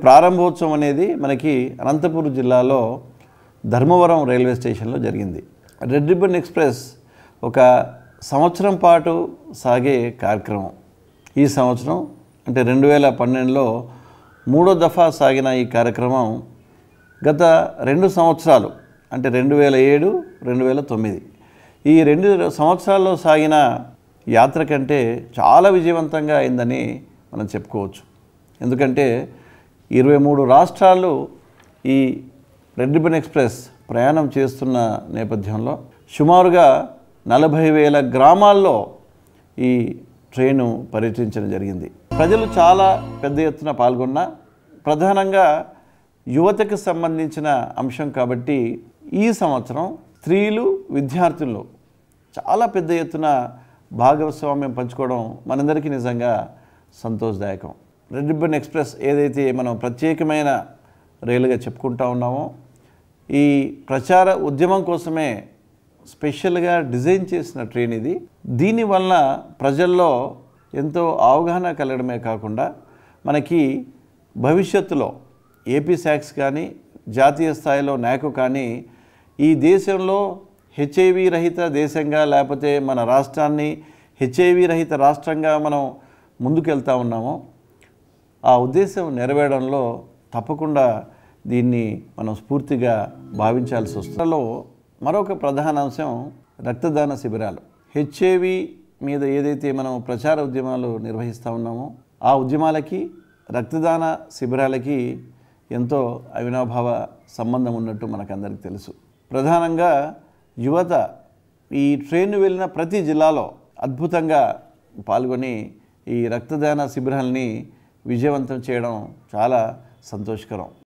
ప్రారంభోత్సవం అనేది మనకి అనంతపురం జిల్లాలో ధర్మవరం రైల్వే స్టేషన్లో జరిగింది. రెడ్ రిబ్బన్ ఎక్స్ప్రెస్ ఒక సంవత్సరం పాటు సాగే కార్యక్రమం. ఈ సంవత్సరం అంటే 2012లో మూడో దఫా సాగిన ఈ కార్యక్రమం గత 2 సంవత్సరాలు అంటే 2007, 2009 ఈ 2 సంవత్సరాల్లో సాగిన యాత్ర కంటే చాలా విజయవంతంగా అయిందని మనం చెప్పుకోవచ్చు. ఎందుకంటే 23 రాష్ట్రాలు ఈ రెడ్ రిబ్బన్ ఎక్స్ప్రెస్ ప్రయాణం చేస్తున్న నేపథ్యంలో సుమారుగా 40,000 గ్రామాల్లో ఈ ట్రైను పర్యటించడం జరిగింది. ప్రజలు చాలా పెద్ద ఎత్తున పాల్గొన్న ప్రధానంగా యువతకు సంబంధించిన అంశం కాబట్టి ఈ సంవత్సరం స్త్రీలు, విద్యార్థులు చాలా పెద్ద ఎత్తున భాగస్వామ్యం పంచుకోవడం మనందరికీ నిజంగా సంతోషదాయకం. రెడ్ రిబ్బన్ ఎక్స్ప్రెస్ ఏదైతే మనం ప్రత్యేకమైన రైలుగా చెప్పుకుంటా ఉన్నామో ఈ ప్రచార ఉద్యమం కోసమే స్పెషల్గా డిజైన్ చేసిన ట్రైన్ ఇది. దీనివల్ల ప్రజల్లో ఎంతో అవగాహన కలగడమే కాకుండా మనకి భవిష్యత్తులో ఏపీ శాక్స్ కానీ జాతీయ స్థాయిలో నాకో కానీ ఈ దేశంలో హెచ్ఐవి రహిత దేశంగా లేకపోతే మన రాష్ట్రాన్ని హెచ్ఐవి రహిత రాష్ట్రంగా మనం ముందుకెళ్తా ఉన్నామో ఆ ఉద్దేశం నెరవేరడంలో తప్పకుండా దీన్ని మనం స్ఫూర్తిగా భావించాల్సి వస్తుందో. మరొక ప్రధాన అంశం రక్తదాన శిబిరాలు. హెచ్ఐవి మీద ఏదైతే మనం ప్రచార ఉద్యమాలు నిర్వహిస్తూ ఉన్నామో ఆ ఉద్యమాలకి రక్తదాన శిబిరాలకి ఎంతో అవినాభావ సంబంధం ఉన్నట్టు మనకందరికీ తెలుసు. ప్రధానంగా యువత ఈ ట్రైన్ వెళ్ళిన ప్రతి జిల్లాలో అద్భుతంగా పాల్గొని ఈ రక్తదాన శిబిరాలని విజయవంతం చేయడం చాలా సంతోషకరం.